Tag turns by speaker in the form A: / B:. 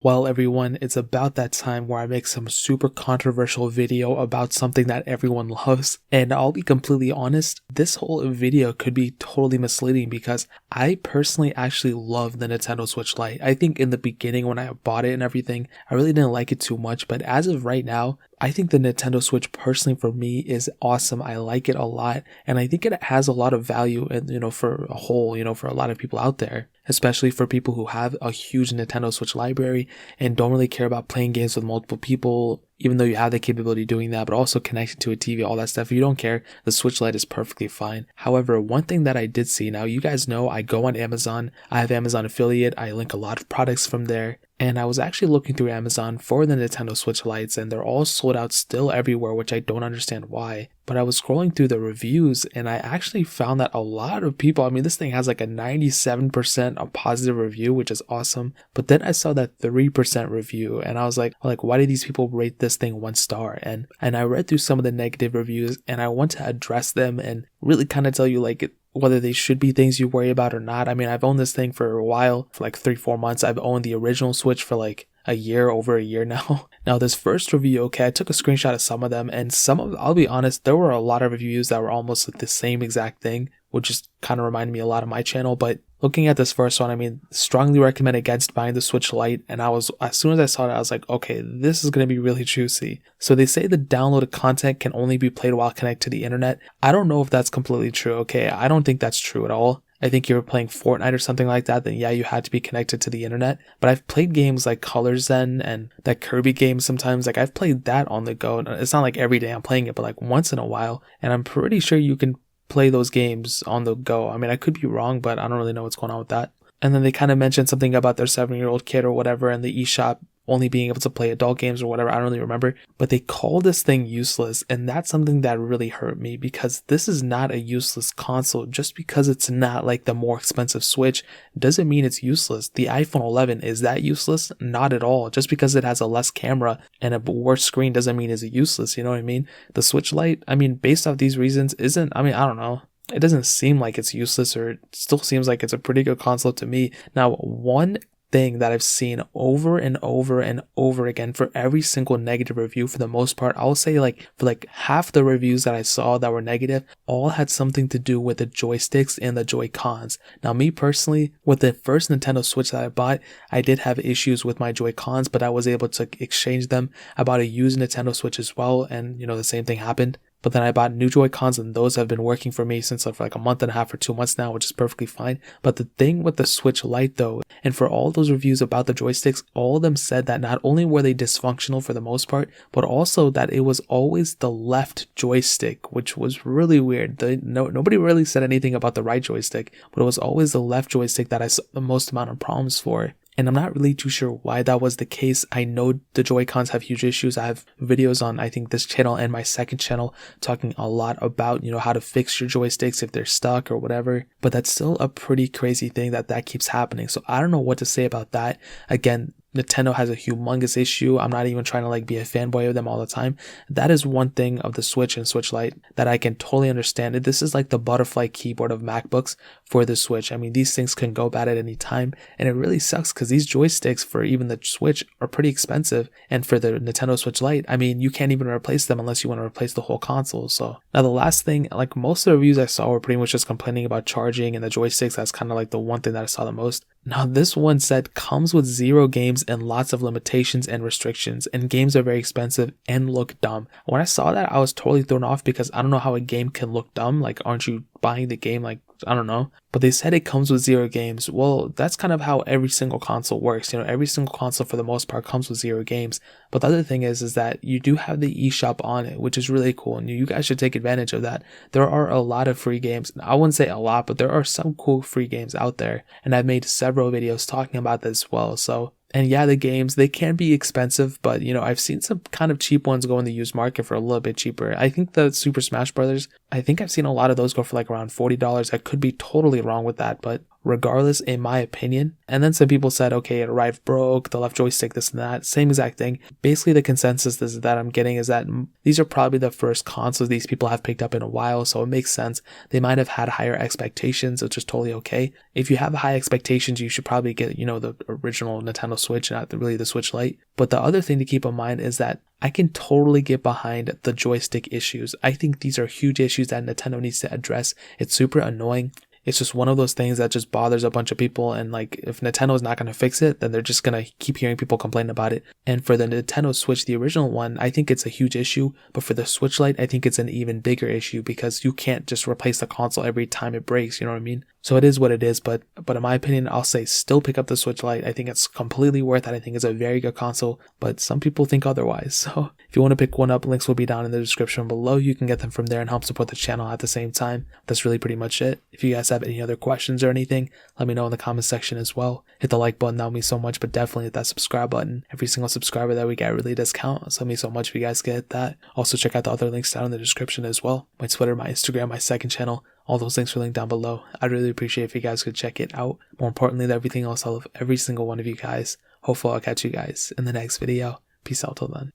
A: Well, everyone, it's about that time where I make some super controversial video about something that everyone loves. And I'll be completely honest, this whole video could be totally misleading because I personally actually love the Nintendo Switch Lite. I think in the beginning when I bought it and everything, I really didn't like it too much. But as of right now, I think the Nintendo Switch personally for me is awesome. I like it a lot. And I think it has a lot of value and, for a whole, for a lot of people out there, especially for people who have a huge Nintendo Switch library and don't really care about playing games with multiple people, even though you have the capability of doing that, but also connected to a TV, all that stuff. If you don't care, the Switch Lite is perfectly fine. However, one thing that I did see, now you guys know I go on Amazon, I have Amazon affiliate, I link a lot of products from there. And I was actually looking through Amazon for the Nintendo Switch Lites and they're all sold out still everywhere, which I don't understand why. But I was scrolling through the reviews and I actually found that a lot of people, this thing has like a 97% a positive review, which is awesome. But then I saw that 3% review and I was like, why did these people rate this thing 1 star? And I read through some of the negative reviews and I want to address them and really kind of tell you whether they should be things you worry about or not. I've owned this thing for a while, for like 3-4 months. I've owned the original Switch for like over a year now. Now this first review, okay, I took a screenshot of some of them and I'll be honest, there were a lot of reviews that were almost like the same exact thing, which just kind of reminded me a lot of my channel. But looking at this first one, strongly recommend against buying the Switch Lite. And as soon as I saw it, I was like, okay, this is going to be really juicy. So they say the downloaded content can only be played while connected to the internet. I don't know if that's completely true. Okay, I don't think that's true at all. I think you were playing Fortnite or something like that, then yeah, you had to be connected to the internet. But I've played games like Colors Zen and that Kirby game sometimes. I've played that on the go. It's not like every day I'm playing it, but like once in a while. And I'm pretty sure you can play those games on the go. I could be wrong, but I don't really know what's going on with that. And then they kind of mentioned something about their 7-year-old kid or whatever and the eShop only being able to play adult games or whatever. I don't really remember, but they call this thing useless. And that's something that really hurt me because this is not a useless console. Just because it's not like the more expensive Switch doesn't mean it's useless. The iPhone 11, is that useless? Not at all. Just because it has a less camera and a worse screen doesn't mean it's useless. You know what I mean? The Switch Lite, based off these reasons isn't, I don't know. It doesn't seem like it's useless, or it still seems like it's a pretty good console to me. Now, one thing that I've seen over and over and over again for every single negative review, for the most part, I'll say for half the reviews that I saw that were negative, all had something to do with the joysticks and the Joy-Cons. Now, me personally, with the first Nintendo Switch that I bought, I did have issues with my Joy-Cons, but I was able to exchange them. I bought a used Nintendo Switch as well, and the same thing happened. But then I bought new Joy-Cons and those have been working for me since for like a month and a half or 2 months now, which is perfectly fine. But the thing with the Switch Lite though, and for all those reviews about the joysticks, all of them said that not only were they dysfunctional for the most part, but also that it was always the left joystick, which was really weird. Nobody really said anything about the right joystick, but it was always the left joystick that I saw the most amount of problems for. And I'm not really too sure why that was the case. I know the Joy-Cons have huge issues. I have videos on, I think, this channel and my second channel talking a lot about, how to fix your joysticks if they're stuck or whatever. But that's still a pretty crazy thing that keeps happening. So I don't know what to say about that. Again, Nintendo has a humongous issue. I'm not even trying to be a fanboy of them all the time. That is one thing of the Switch and Switch Lite that I can totally understand. This is like the butterfly keyboard of MacBooks for the Switch. These things can go bad at any time, and it really sucks because these joysticks for even the Switch are pretty expensive, and for the Nintendo Switch Lite, you can't even replace them unless you want to replace the whole console. So now the last thing, most of the reviews I saw were pretty much just complaining about charging and the joysticks. That's kind of the one thing that I saw the most. Now this one said comes with 0 games and lots of limitations and restrictions, and games are very expensive and look dumb. When I saw that, I was totally thrown off because I don't know how a game can look dumb. Aren't you buying the game? I don't know. But they said it comes with 0 games. Well, that's kind of how every single console works. Every single console for the most part comes with 0 games. But the other thing is that you do have the eShop on it, which is really cool. And you guys should take advantage of that. There are a lot of free games. I wouldn't say a lot, but there are some cool free games out there. And I've made several videos talking about this as well. So, and yeah, the games, they can be expensive, but I've seen some kind of cheap ones go in the used market for a little bit cheaper. I think the Super Smash Brothers, I think I've seen a lot of those go for around $40. I could be totally wrong with that, but regardless, in my opinion. And then some people said, okay, it arrived broke, the left joystick, this and that, same exact thing. Basically, the consensus is that I'm getting is that these are probably the first consoles these people have picked up in a while, so it makes sense. They might have had higher expectations, which is totally okay. If you have high expectations, you should probably get, the original Nintendo Switch, not really the Switch Lite. But the other thing to keep in mind is that I can totally get behind the joystick issues. I think these are huge issues that Nintendo needs to address. It's super annoying. It's just one of those things that just bothers a bunch of people, and like if Nintendo is not going to fix it, then they're just going to keep hearing people complain about it. And for the Nintendo Switch, the original one, I think it's a huge issue, but for the Switch Lite, I think it's an even bigger issue because you can't just replace the console every time it breaks, you know what I mean? So it is what it is, but in my opinion, I'll say still pick up the Switch Lite. I think it's completely worth it. I think it's a very good console, but some people think otherwise. So if you want to pick one up, links will be down in the description below. You can get them from there and help support the channel at the same time. That's really pretty much it. If you guys have any other questions or anything, let me know in the comment section as well. Hit the like button, that would mean so much, but definitely hit that subscribe button. Every single subscriber that we get really does count, so it means so much if you guys get that. Also check out the other links down in the description as well. My Twitter, my Instagram, my second channel. All those links are linked down below. I'd really appreciate if you guys could check it out. More importantly than everything else, I love every single one of you guys. Hopefully I'll catch you guys in the next video. Peace out till then.